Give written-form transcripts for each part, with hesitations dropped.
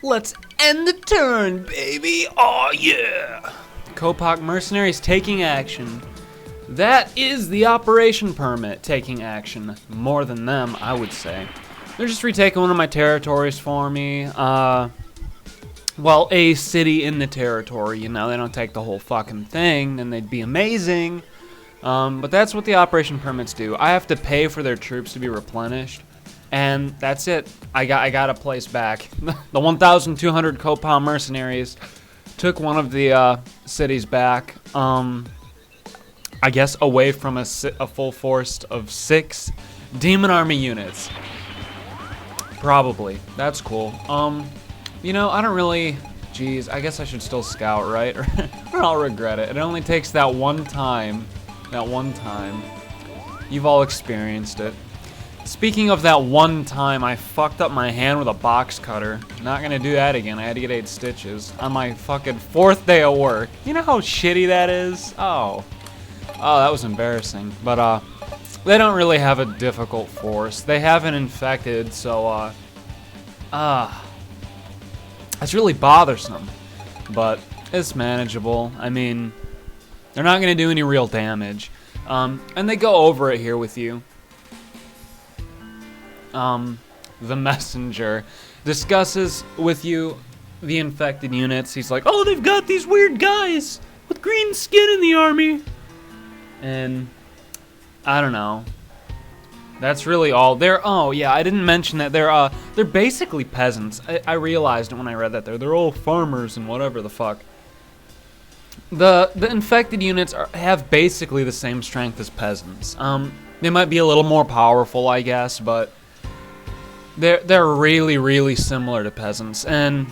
Let's end the turn, baby. Oh yeah. Copak mercenaries taking action. That is the operation permit taking action. More than them, I would say. They're just retaking one of my territories for me. Well, a city in the territory, you know, they don't take the whole fucking thing, then they'd be amazing. But that's what the operation permits do. I have to pay for their troops to be replenished, and that's it. I got a place back. The 1,200 Copak mercenaries took one of the cities back. I guess away from a full force of 6 demon army units. Probably. That's cool. You know, I don't really... Geez, I guess I should still scout, right? Or I'll regret it. It only takes that one time. That one time. You've all experienced it. Speaking of that one time, I fucked up my hand with a box cutter. Not gonna do that again. I had to get 8 stitches on my fucking 4th day of work. You know how shitty that is? Oh, that was embarrassing. But, they don't really have a difficult force. They have an infected, so, it's really bothersome, but it's manageable. I mean, they're not going to do any real damage. And they go over it here with you. The messenger discusses with you the infected units. He's like, oh, they've got these weird guys with green skin in the army. And I don't know. That's really all. Oh yeah, I didn't mention that they're basically peasants. I realized it when I read that they're all farmers and whatever the fuck. The infected units have basically the same strength as peasants. They might be a little more powerful, I guess, but they're really, really similar to peasants, and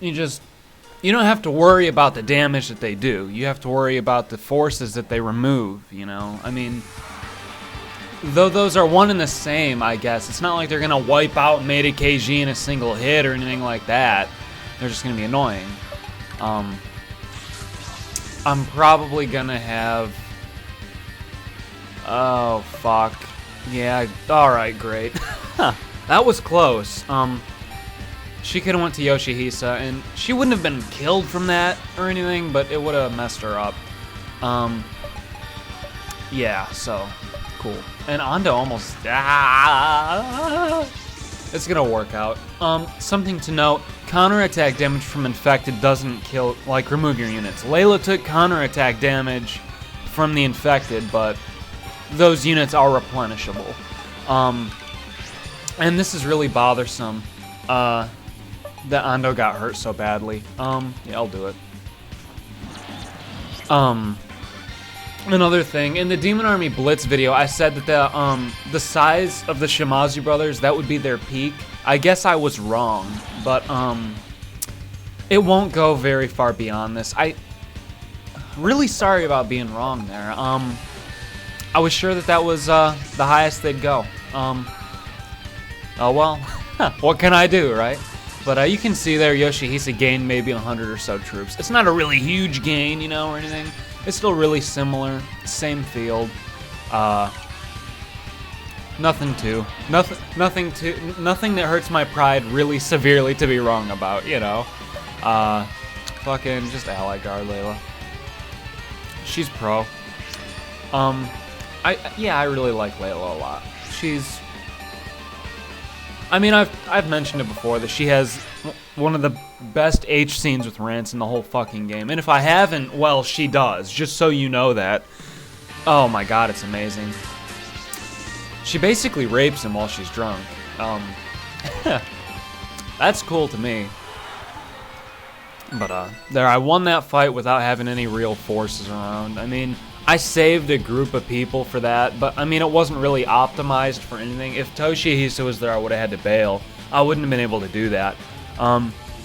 you don't have to worry about the damage that they do. You have to worry about the forces that they remove, you know? I mean, though those are one and the same, I guess, it's not like they're gonna wipe out Maida KG in a single hit or anything like that. They're just gonna be annoying. I'm probably gonna have... Oh, fuck. Yeah, alright, great. That was close. She could have went to Yoshihisa, and she wouldn't have been killed from that or anything, but it would have messed her up. Yeah, so, cool. And Ando almost... It's gonna work out. Something to note, counterattack damage from infected doesn't kill, like, remove your units. Layla took counterattack damage from the infected, but those units are replenishable. And this is really bothersome, that Ando got hurt so badly. Yeah, I'll do it. Another thing, in the Demon Army Blitz video, I said that the size of the Shimazu brothers, that would be their peak. I guess I was wrong, but it won't go very far beyond this. Really sorry about being wrong there. I was sure that was the highest they'd go. Oh well, what can I do, right? But you can see there Yoshihisa gained maybe 100 or so troops. It's not a really huge gain, you know, or anything. It's still really similar, same field. Nothing that hurts my pride really severely to be wrong about, you know. Fucking just ally guard Layla. She's pro. I really like Layla a lot. I mean, I've mentioned it before that she has one of the best H scenes with Rance in the whole fucking game. And if I haven't, well, she does, just so you know that. Oh my god, it's amazing. She basically rapes him while she's drunk. That's cool to me. But, I won that fight without having any real forces around. I mean, I saved a group of people for that, but, I mean, it wasn't really optimized for anything. If Toshihisa was there, I would have had to bail. I wouldn't have been able to do that.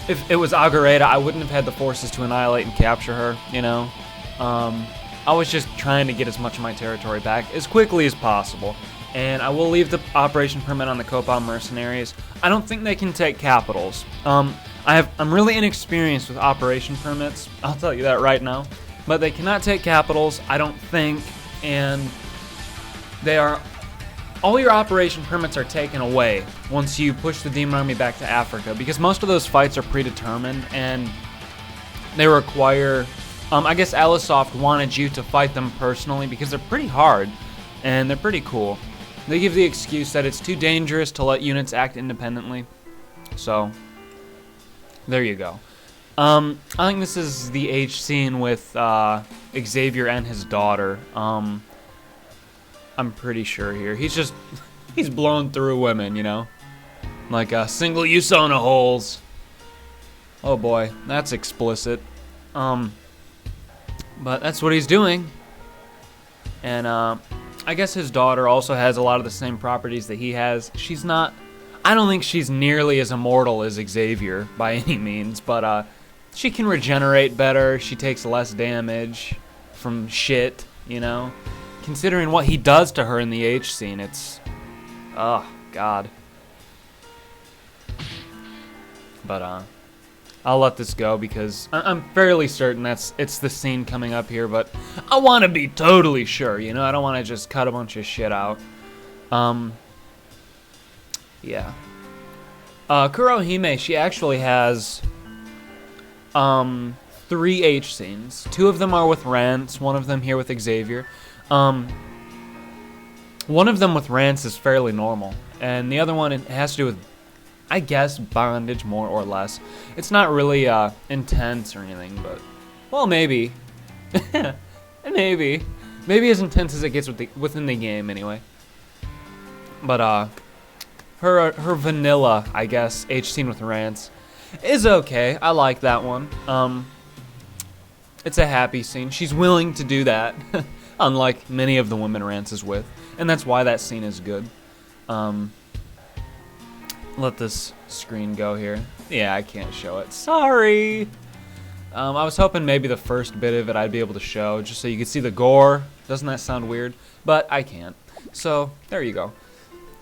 If it was Agureda, I wouldn't have had the forces to annihilate and capture her, you know? I was just trying to get as much of my territory back as quickly as possible. And I will leave the operation permit on the Copak mercenaries. I don't think they can take capitals. I'm really inexperienced with operation permits, I'll tell you that right now. But they cannot take capitals, I don't think, and they are all your operation permits are taken away once you push the Demon Army back to Africa, because most of those fights are predetermined, and they require, I guess Alisoft wanted you to fight them personally because they're pretty hard, and they're pretty cool. They give the excuse that it's too dangerous to let units act independently, so there you go. I think this is the H scene with Xavier and his daughter. I'm pretty sure here. He's blown through women, you know? Like single use Sona holes. Oh boy, that's explicit. But that's what he's doing. And I guess his daughter also has a lot of the same properties that he has. She's not, I don't think she's nearly as immortal as Xavier by any means, but she can regenerate better. She takes less damage from shit, you know? Considering what he does to her in the H scene, it's... oh, God. But, I'll let this go because I'm fairly certain it's the scene coming up here, but I want to be totally sure, you know? I don't want to just cut a bunch of shit out. Yeah. Kurohime, she actually has... 3 H scenes. 2 of them are with Rance, 1 of them here with Xavier. 1 of them with Rance is fairly normal, and the other one, it has to do with, I guess, bondage, more or less. It's not really intense or anything, but, well, maybe. Maybe as intense as it gets within the game, anyway. But her vanilla, I guess, H scene with Rance is okay. I like that one. It's a happy scene. She's willing to do that. Unlike many of the women Rance is with. And that's why that scene is good. Let this screen go here. Yeah, I can't show it. Sorry! I was hoping maybe the first bit of it I'd be able to show, just so you could see the gore. Doesn't that sound weird? But I can't. So, there you go.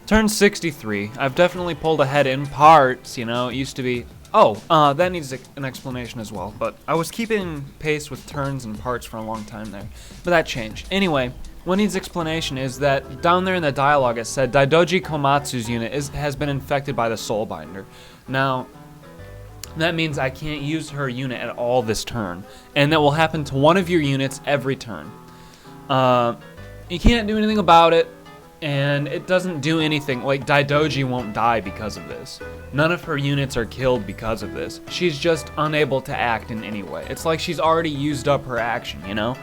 Turn 63. I've definitely pulled ahead in parts, you know. It used to be... oh, that needs an explanation as well, but I was keeping pace with turns and parts for a long time there, but that changed. Anyway, what needs explanation is that down there in the dialogue it said Daidoji Komatsu's unit has been infected by the Soulbinder. Now, that means I can't use her unit at all this turn, and that will happen to one of your units every turn. You can't do anything about it, and it doesn't do anything. Like, Daidoji won't die because of this. None of her units are killed because of this. She's just unable to act in any way. It's like she's already used up her action, you know?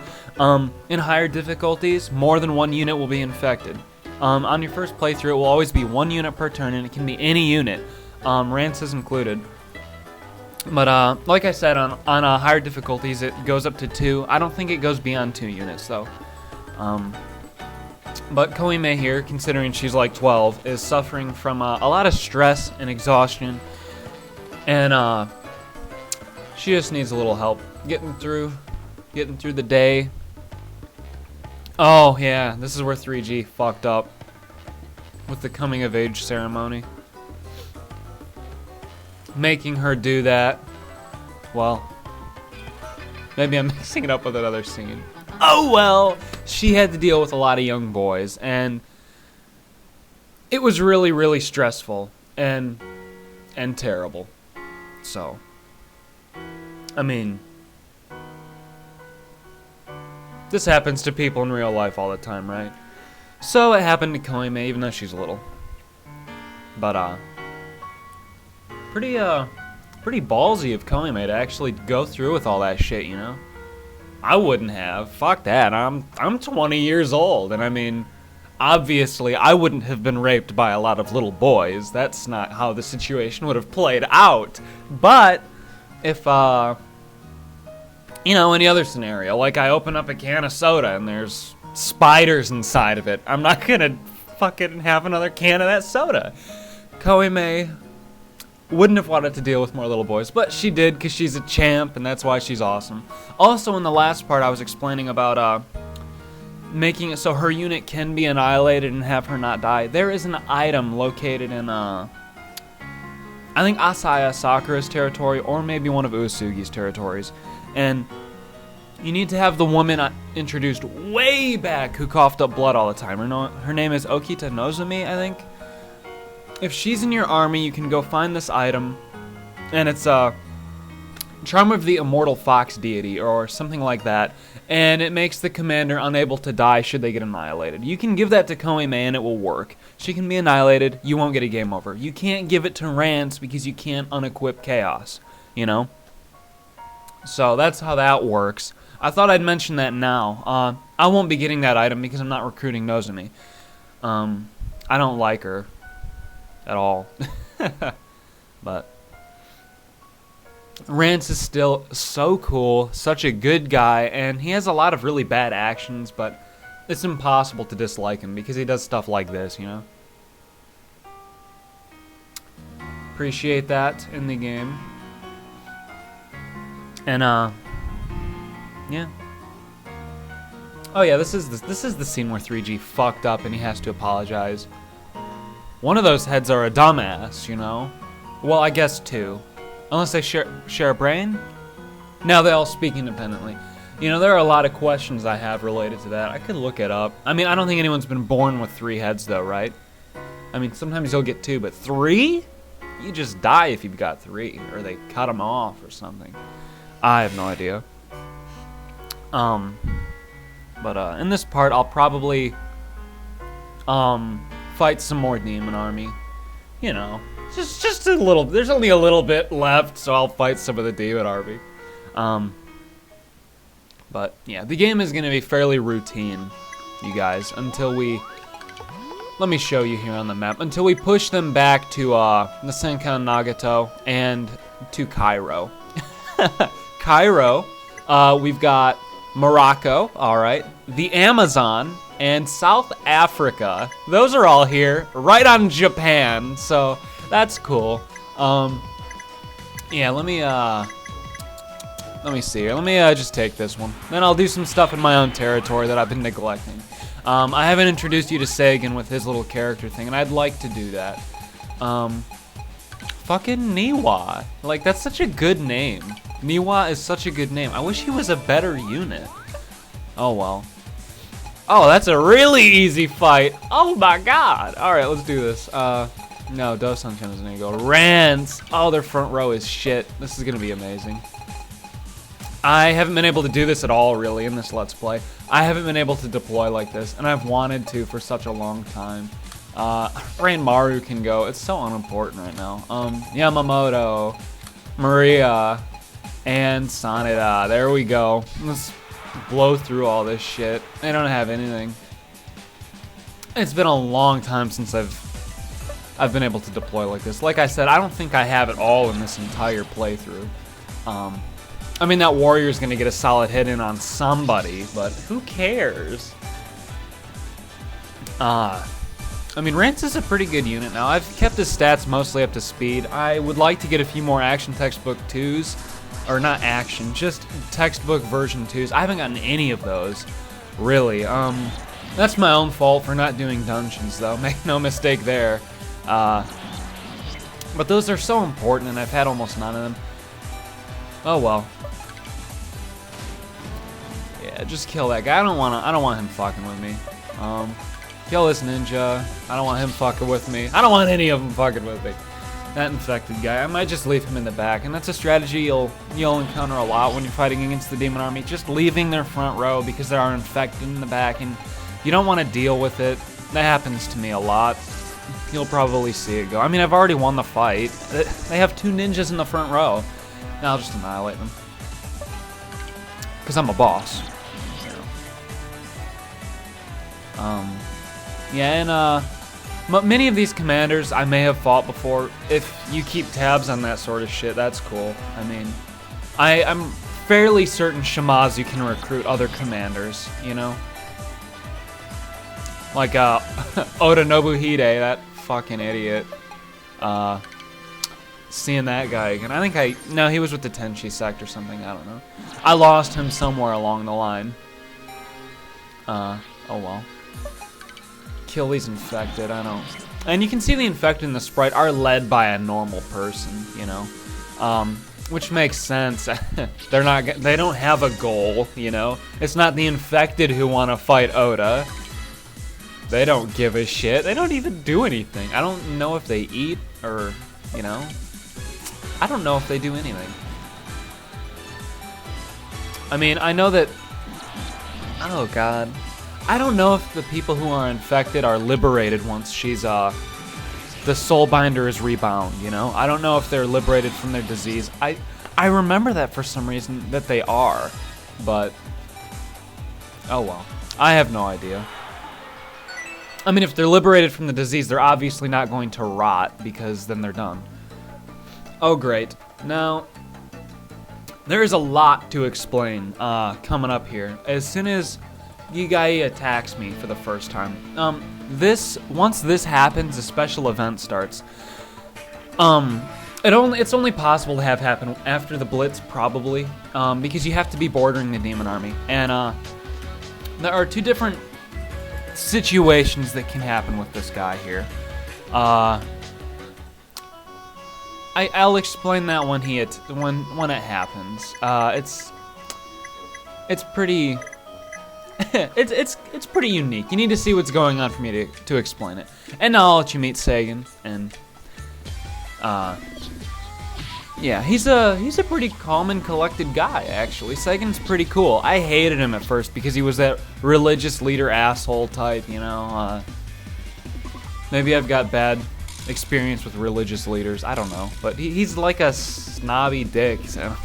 In higher difficulties, more than 1 unit will be infected. On your first playthrough, it will always be 1 unit per turn, and it can be any unit. Rance is included. But, like I said, on higher difficulties, it goes up to 2. I don't think it goes beyond 2 units, though. But Koime here, considering she's like 12, is suffering from a lot of stress and exhaustion. And she just needs a little help getting through the day. Oh, yeah, this is where 3G fucked up with the coming of age ceremony. Making her do that. Well, maybe I'm mixing it up with another scene. Oh well, she had to deal with a lot of young boys, and it was really, really stressful and terrible. So, I mean, this happens to people in real life all the time, right? So it happened to Koime, even though she's little. But pretty ballsy of Koime to actually go through with all that shit, you know? I wouldn't have. Fuck that. I'm 20 years old, and I mean, obviously I wouldn't have been raped by a lot of little boys. That's not how the situation would have played out. But if you know, any other scenario, like I open up a can of soda and there's spiders inside of it, I'm not gonna fucking have another can of that soda. Koime wouldn't have wanted to deal with more little boys, but she did because she's a champ, and that's why she's awesome. Also, in the last part, I was explaining about making it so her unit can be annihilated and have her not die. There is an item located in, I think Asaya Sakura's territory, or maybe one of Uesugi's territories, and You need to have the woman introduced way back who coughed up blood all the time. Her name is Okita Nozumi, I think. If she's in your army, you can go find this item, and it's a Charm of the Immortal Fox Deity, or something like that, and it makes the commander unable to die should they get annihilated. You can give that to Koime and it will work. She can be annihilated, you won't get a game over. You can't give it to Rance because you can't unequip Chaos, you know? So that's how that works. I thought I'd mention that now. I won't be getting that item because I'm not recruiting Nozumi. I don't like her at all. But Rance is still so cool, such a good guy, and he has a lot of really bad actions, but it's impossible to dislike him because he does stuff like this, you know? Appreciate that in the game. And yeah. Oh yeah, this is the scene where 3G fucked up and he has to apologize. One of those heads are a dumbass, you know? Well, I guess two. Unless they share a brain? No, they all speak independently. You know, there are a lot of questions I have related to that. I could look it up. I mean, I don't think anyone's been born with 3 heads, though, right? I mean, sometimes you'll get 2, but 3? You just die if you've got 3, or they cut them off or something. I have no idea. But in this part, I'll probably fight some more demon army. You know, just a little. There's only a little bit left, so I'll fight some of the demon army. But yeah, the game is gonna be fairly routine, you guys, until we. Let me show you here on the map. Until we push them back to the Senkan Nagato and to Cairo. Cairo, we've got Morocco, alright, the Amazon, and South Africa. Those are all here, right on Japan, so that's cool. Yeah, let me see here. Let me just take this one. Then I'll do some stuff in my own territory that I've been neglecting. I haven't introduced you to Seigan with his little character thing, and I'd like to do that. Fucking Niwa. Like, that's such a good name. Niwa is such a good name. I wish he was a better unit. Oh, well. Oh, that's a really easy fight. Oh, my God. All right, let's do this. No, Do-Sanchan is going to go. Rance. Oh, their front row is shit. This is going to be amazing. I haven't been able to do this at all, really, in this Let's Play. I haven't been able to deploy like this, and I've wanted to for such a long time. Rain Maru can go. It's so unimportant right now. Yamamoto, Maria, and Saneda. There we go. Let's blow through all this shit. They don't have anything. It's been a long time since I've been able to deploy like this. Like I said, I don't think I have it all in this entire playthrough. I mean, that warrior's gonna get a solid hit in on somebody, but who cares? I mean, Rance is a pretty good unit now. I've kept his stats mostly up to speed. I would like to get a few more action textbook 2s. Or not action, just textbook version 2s. I haven't gotten any of those, really. That's my own fault for not doing dungeons, though. Make no mistake there. But those are so important, and I've had almost none of them. Oh well. Yeah, just kill that guy. I don't want him fucking with me. Kill this ninja. I don't want him fucking with me. I don't want any of them fucking with me. That infected guy, I might just leave him in the back, and that's a strategy you'll encounter a lot when you're fighting against the demon army. Just leaving their front row because they are infected in the back, and you don't want to deal with it. That happens to me a lot. You'll probably see it go. I mean, I've already won the fight. They have 2 ninjas in the front row. Now I'll just annihilate them. Because I'm a boss. Yeah, and many of these commanders I may have fought before. If you keep tabs on that sort of shit, that's cool. I mean, I'm fairly certain Shimazu can recruit other commanders, you know? Like, Oda Nobuhide, that fucking idiot. Seeing that guy again. I think no, he was with the Tenchi sect or something, I don't know. I lost him somewhere along the line. Oh well. Kill these infected, I don't. And you can see the infected and the sprite are led by a normal person, you know. which makes sense. They don't have a goal, you know? It's not the infected who want to fight Oda. They don't give a shit. They don't even do anything. I don't know if they eat or, you know, I don't know if they do anything. I mean, I know that, oh god. I don't know if the people who are infected are liberated once she's, the Soulbinder is rebound, you know? I don't know if they're liberated from their disease. I remember that for some reason that they are, but, oh well. I have no idea. I mean, if they're liberated from the disease, they're obviously not going to rot, because then they're done. Oh, great. Now, there is a lot to explain coming up here. As soon as Yigai attacks me for the first time, once this happens, a special event starts. It's only possible to have happen after the Blitz, probably, because you have to be bordering the Demon Army. And there are two different situations that can happen with this guy here. I'll explain that when when it happens. It's pretty it's pretty unique. You need to see what's going on for me to explain it. And now I'll let you meet Seigan, and yeah, he's a pretty calm and collected guy, actually. Seigan's pretty cool. I hated him at first because he was that religious leader asshole type, you know. Maybe I've got bad experience with religious leaders. I don't know, but he's like a snobby dick. So.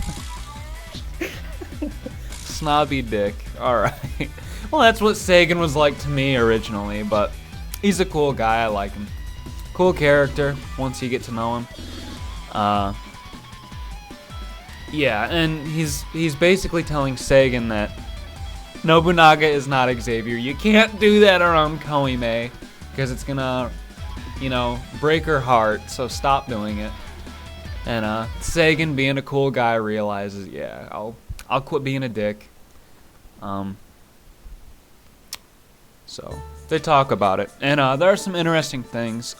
Snobby dick. All right. Well, that's what Seigan was like to me originally, but he's a cool guy. I like him. Cool character once you get to know him. Yeah, and he's basically telling Seigan that Nobunaga is not Xavier. You can't do that around Koime because it's gonna, you know, break her heart. So stop doing it. And Seigan, being a cool guy, realizes, yeah, I'll quit being a dick. So they talk about it, and there are some interesting things.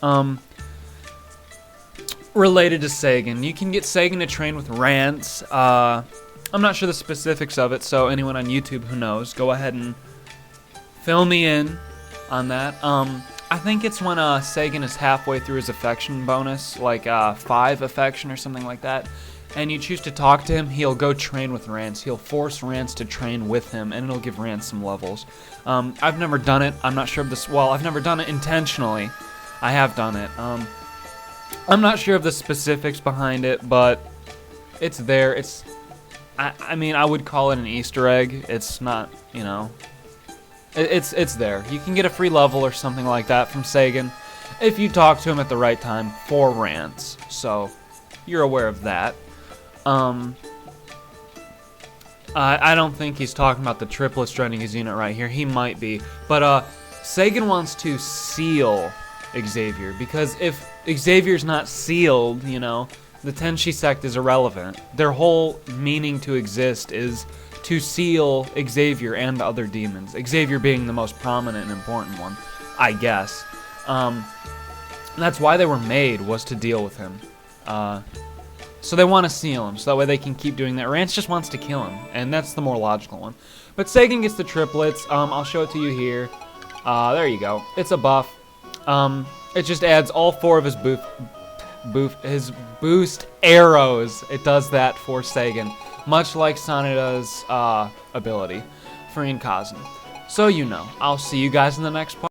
Related to Seigan. You can get Seigan to train with Rance. I'm not sure the specifics of it, so anyone on YouTube who knows, go ahead and fill me in on that. I think it's when Seigan is halfway through his affection bonus, like 5 affection or something like that, and you choose to talk to him, he'll go train with Rance. He'll force Rance to train with him, and it'll give Rance some levels. I've never done it. I'm not sure of this. Well, I've never done it intentionally. I have done it. I'm not sure of the specifics behind it, but it's there. I mean, I would call it an Easter egg. It's not, you know, it's there. You can get a free level or something like that from Seigan if you talk to him at the right time for Rance. So you're aware of that. I don't think he's talking about the triplets joining his unit right here. He might be, but Seigan wants to seal Xavier, because if Xavier's not sealed, you know, the Tenshi sect is irrelevant. Their whole meaning to exist is to seal Xavier and the other demons. Xavier being the most prominent and important one, I guess. That's why they were made, was to deal with him. So they want to seal him, so that way they can keep doing that. Rance just wants to kill him, and that's the more logical one. But Seigan gets the triplets. I'll show it to you here. There you go. It's a buff. It just adds all 4 of his his boost arrows. It does that for Seigan, much like Sanada's ability for Inkazun. So you know. I'll see you guys in the next part.